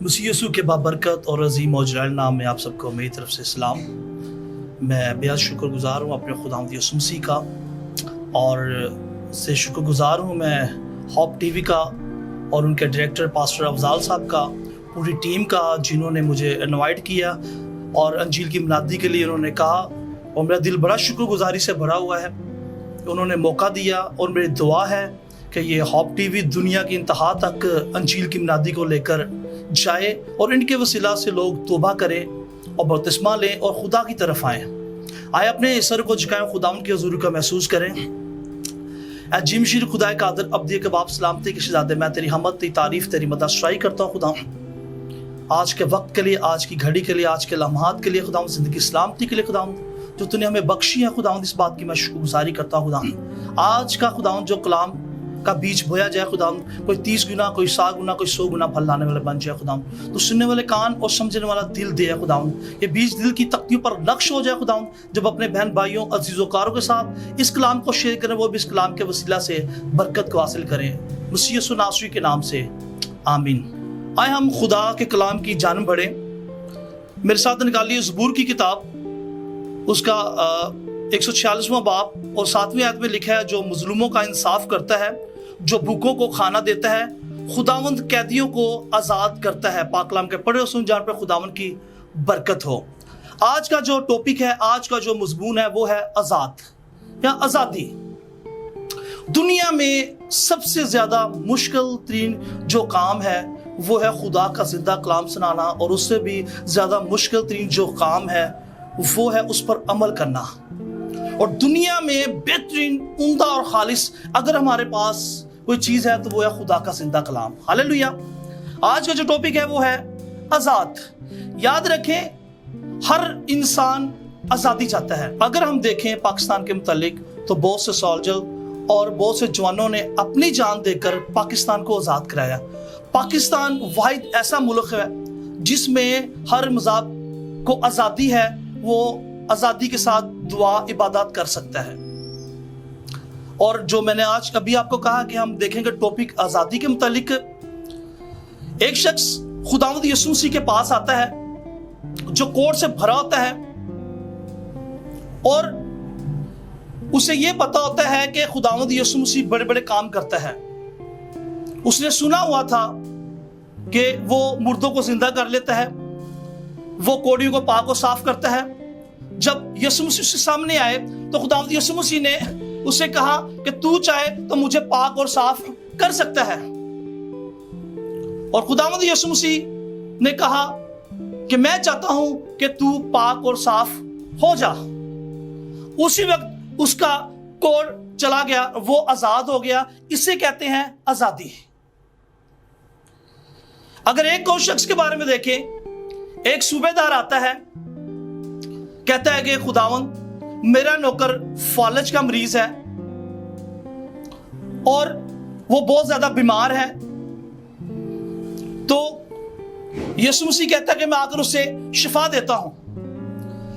मसीह यीशु के बाबरकत और अजीम और जलाल नाम में आप सबको मेरी तरफ से सलाम। मैं बेहद शुक्रगुजार हूँ अपने खुदावंद यीशु मसीह का और से शुक्रगुजार हूँ मैं हॉप टीवी का और उनके डायरेक्टर पास्टर अफजाल साहब का, पूरी टीम का, जिन्होंने मुझे इनवाइट किया और अंजील की मुनादी के लिए उन्होंने कहा और मेरा दिल बड़ा शुक्रगुजारी से भरा हुआ है। उन्होंने मौका दिया और मेरी दुआ है कि ये हॉप टीवी दुनिया की इंतहा तक अंजील की मुनादी को लेकर जाए और इनके वसीला से लोग तौबा करें और बपतिस्मा लें और खुदा की तरफ आएँ। आए अपने सर को झुकाएं, खुदावन के हुजूर का महसूस करें। जिमशीर खुदाए कादर अब्दी के बाप सलामती के शहजादे, मैं तेरी हमद, तेरी तारीफ, तेरी मदद करता हूँ खुदा, आज के वक्त के लिए, आज की घड़ी के लिए, आज के लम्हात के लिए खुदा, जिंदगी सलामती के लिए खुदा, जो तूने हमें बख्शी है खुदा, इस बात की मैं शुक्रगुजारी करता हूँ खुदा। आज का खुदा जो कलाम का बीज बोया जाए खुदा, कोई 30 गुना, कोई 100 गुना, कोई 100 गुना फल लाने वाले बन जाए खुदा। तो सुनने वाले कान और समझने वाला दिल दे खुदा, ये बीज दिल की तख्तियों पर नक्श हो जाए खुदा। जब अपने बहन भाइयों अजीज़ोकारों के साथ इस कलाम को शेयर करें, वो भी इस कलाम के वसीला से बरकत को हासिल करें। मसीह यीशु नासरी के नाम से आमीन। आए हम खुदा के कलाम की जानिब बढ़े। मेरे साथ निकालिए ज़बूर की किताब, उसका 146वां बाब और 7वीं आयत में लिखा है, जो मजलूमों का इंसाफ करता है, जो भूखों को खाना देता है, खुदावंद कैदियों को आज़ाद करता है। पाक कलाम के पढ़े और सुन जान पर खुदावंद की बरकत हो। आज का जो टॉपिक है, आज का जो मजमून है, वो है आज़ाद या आज़ादी। दुनिया में सबसे ज़्यादा मुश्किल तरीन जो काम है वो है खुदा का जिंदा कलाम सुनाना, और उससे भी ज़्यादा मुश्किल तरीन जो काम है वो है उस पर अमल करना। और दुनिया में बेहतरीन, उम्दा और खालिस अगर हमारे पास कोई चीज़ है तो वो है खुदा का जिंदा कलाम। हालेलुया। आज का जो टॉपिक है वो है आज़ाद। याद रखें, हर इंसान आज़ादी चाहता है। अगर हम देखें पाकिस्तान के मुतालिक तो बहुत से सोल्जर और बहुत से जवानों ने अपनी जान देकर पाकिस्तान को आज़ाद कराया। पाकिस्तान वाहिद ऐसा मुल्क है जिसमें हर मज़हब को आज़ादी है, वो आज़ादी के साथ दुआ इबादत कर सकता है। और जो मैंने आज अभी आपको कहा कि हम देखेंगे टॉपिक आज़ादी के मुतालिक। एक शख्स खुदावंद यीशु मसीह के पास आता है जो कोर्ट से भरा होता है और उसे यह पता होता है कि खुदावंद यीशु मसीह बड़े बड़े काम करता है। उसने सुना हुआ था कि वो मुर्दों को जिंदा कर लेता है, वो कोड़ियों को पाक और साफ करता है। जब यीशु मसीह के सामने आए तो खुदावंद यीशु मसीह ने उसे कहा कि तू चाहे तो मुझे पाक और साफ कर सकता है। और खुदावंद यीशु मसीह ने कहा कि मैं चाहता हूं कि तू पाक और साफ हो जा। उसी वक्त उसका कोड चला गया, वो आजाद हो गया। इसे कहते हैं आजादी। अगर एक और शख्स के बारे में देखें, एक सूबेदार आता है, कहता है कि खुदावंद मेरा नौकर फालज का मरीज है और वो बहुत ज्यादा बीमार है। तो यीशु मसीह कहता है कि मैं आकर उसे शिफा देता हूं।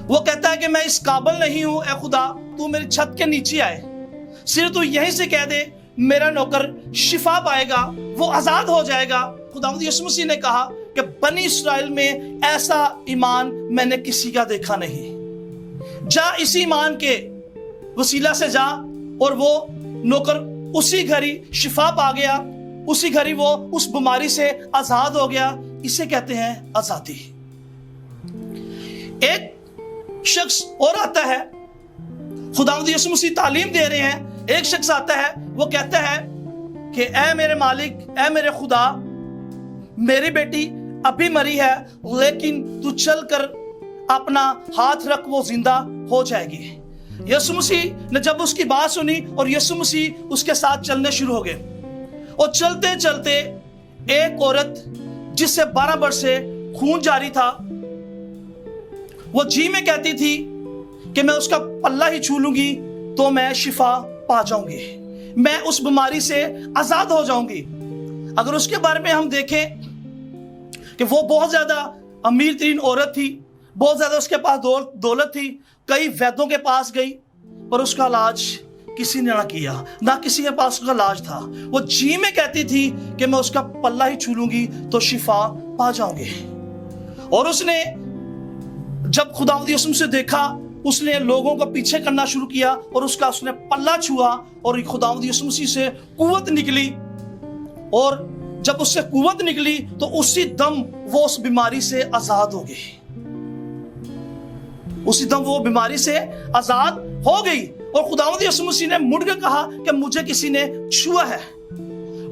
वो कहता है कि मैं इस काबिल नहीं हूं, ए खुदा तू मेरी छत के नीचे आए, सिर्फ तू यहीं से कह दे मेरा नौकर शिफा पाएगा, वो आजाद हो जाएगा। खुदावंद यीशु मसीह ने कहा कि बनी इस्राएल में ऐसा ईमान मैंने किसी का देखा नहीं। जा, इसी ईमान के वसीला से जा। और वो नौकर उसी घड़ी शिफा पा गया, उसी घड़ी वो उस बीमारी से आजाद हो गया। इसे कहते हैं आजादी। एक शख्स और आता है, खुदावंद यीशु मसीह तालीम दे रहे हैं। एक शख्स आता है, वो कहता है कि ऐ मेरे मालिक, ऐ मेरे खुदा, मेरी बेटी अभी मरी है, लेकिन तू चल कर अपना हाथ रख, वो जिंदा हो जाएगी। यीशु मसीह ने जब उसकी बात सुनी और यीशु मसीह उसके साथ चलने शुरू हो गए। और चलते चलते एक औरत जिससे 12 वर्ष से खून जारी था, वो जी में कहती थी कि मैं उसका पल्ला ही छू लूंगी तो मैं शिफा पा जाऊंगी, मैं उस बीमारी से आजाद हो जाऊंगी। अगर उसके बारे में हम देखें कि वो बहुत ज्यादा अमीर तरीन औरत थी, बहुत ज्यादा उसके पास दौलत थी, कई वैद्यों के पास गई पर उसका इलाज किसी ने ना किया, ना किसी के पास उसका इलाज था। वो जी में कहती थी कि मैं उसका पल्ला ही छू लूंगी तो शिफा पा जाऊंगी। और उसने जब खुदावंद यीशु से देखा, उसने लोगों को पीछे करना शुरू किया और उसने पल्ला छुआ और खुदावंद यीशु मसीह से कुव्वत निकली। और जब उससे कुव्वत निकली तो उसी दम वो उस बीमारी से आजाद हो गई। उसी दम वो बीमारी से आजाद हो गई। और खुदावंद यीशु मसीह ने मुड़कर कहा कि मुझे किसी ने छुआ है।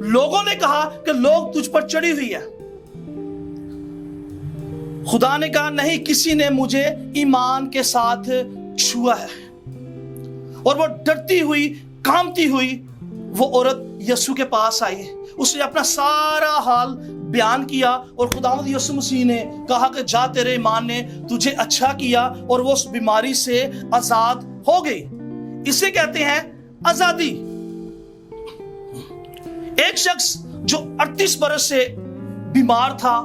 लोगों ने कहा कि लोग तुझ पर चढ़ी हुई है। खुदा ने कहा नहीं, किसी ने मुझे ईमान के साथ छुआ है। और वो डरती हुई, कांपती हुई वो औरत यीशु के पास आई। उसने अपना सारा हाल बयान किया और खुदावंद यीशु मसीह ने कहा कि जा, तेरे ईमान ने तुझे अच्छा किया, और वो उस बीमारी से आजाद हो गई। इसे कहते हैं आजादी। एक शख्स जो 38 बरस से बीमार था,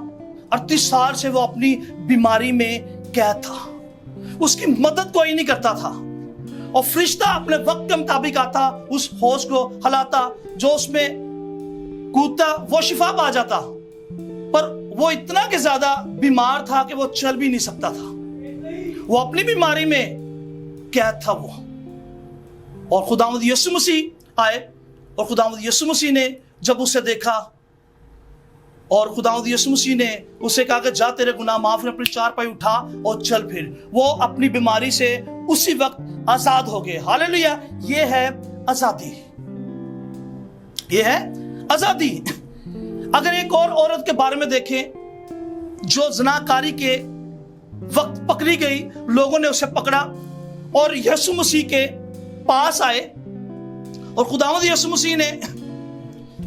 38 साल से वो अपनी बीमारी में कैद था, उसकी मदद कोई नहीं करता था। और फरिश्ता अपने वक्त के मुताबिक आता, उस हौज को हिलाता, जो उसमें कूदता वो शिफा पा जाता। पर वो इतना के ज्यादा बीमार था कि वो चल भी नहीं सकता था। वो अपनी बीमारी में कैद था वो। और खुदावंद यीशु मसीह आए और खुदावंद यीशु मसीह ने जब उसे देखा और खुदावंद यीशु मसीह ने उसे कहा कि जा, तेरे गुनाह माफ है, अपनी चारपाई उठा और चल फिर। वो अपनी बीमारी से उसी वक्त आजाद हो गए। हालेलुया। ये है आजादी, ये है आजादी। अगर एक और औरत के बारे में देखें जो ज़नाकारी के वक्त पकड़ी गई, लोगों ने उसे पकड़ा और यीशु मसीह के पास आए। और खुदावंद यीशु मसीह ने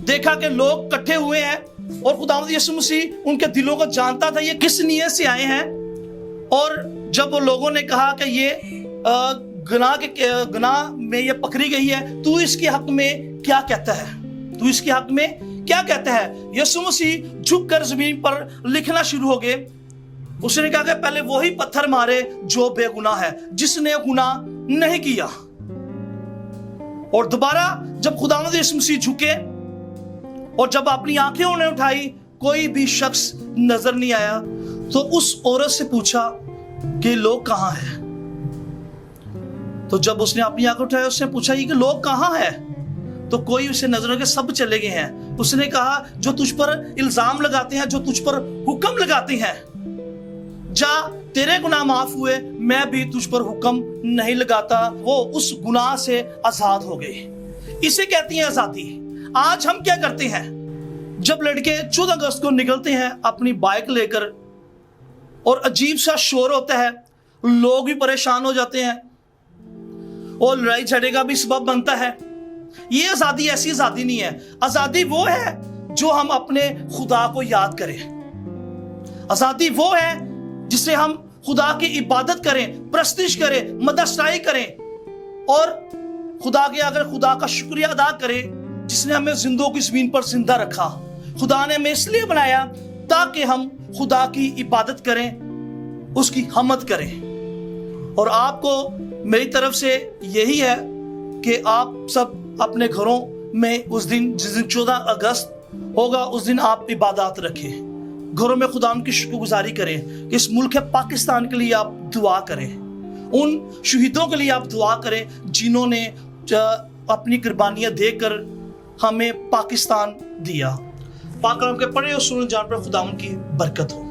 देखा कि लोग इकट्ठे हुए हैं और खुदावंद यीशु मसीह उनके दिलों को जानता था, ये किस नियत से आए हैं। और जब वो लोगों ने कहा कि ये गुनाह में ये पकड़ी गई है, तू इसके हक में क्या कहता है, तू इसके हक में क्या कहता है। यीशु मसीह झुककर जमीन पर लिखना शुरू हो गए। उसने कहा कि पहले वही पत्थर मारे जो बेगुनाह है, जिसने गुनाह नहीं किया। और दोबारा जब खुदावंद यीशु मसीह झुके और जब अपनी आंखें उन्हें उठाई, कोई भी शख्स नजर नहीं आया। तो उस औरत से पूछा कि लोग कहां हैं। तो जब उसने अपनी आंखें उठाई, उसने पूछा कि लोग कहां हैं। तो कोई उसे नजर के सब चले गए हैं। उसने कहा जो तुझ पर इल्जाम लगाते हैं, जो तुझ पर हुक्म लगाते हैं, जा, तेरे गुनाह माफ हुए, मैं भी तुझ पर हुक्म नहीं लगाता। वो उस गुनाह से आजाद हो गए। इसे कहती हैं आजादी। आज हम क्या करते हैं, जब लड़के 14 अगस्त को निकलते हैं अपनी बाइक लेकर और अजीब सा शोर होता है, लोग भी परेशान हो जाते हैं और लड़ाई झगड़े का भी सबब बनता है। ये आजादी ऐसी आजादी नहीं है। आजादी वो है जो हम अपने खुदा को याद करें। आजादी वो है जिसे हम खुदा की इबादत करें, प्रस्तिश करें, मददसाई करें और खुदा के आगे खुदा का शुक्रिया अदा करें जिसने हमें जिंदों की जमीन पर जिंदा रखा। खुदा ने हमें इसलिए बनाया ताकि हम खुदा की इबादत करें, उसकी हमद करें। और आपको मेरी तरफ से यही है कि आप सब अपने घरों में उस दिन, जिस दिन 14 अगस्त होगा, उस दिन आप इबादत रखें। घरों में खुदा की शुक्रगुजारी करें कि इस मुल्क पाकिस्तान के लिए आप दुआ करें। उन शहीदों के लिए आप दुआ करें जिन्होंने अपनी कुर्बानियां देकर हमें पाकिस्तान दिया। पाक कलाम के पढ़े और सुने जान पर खुदा की बरकत हो।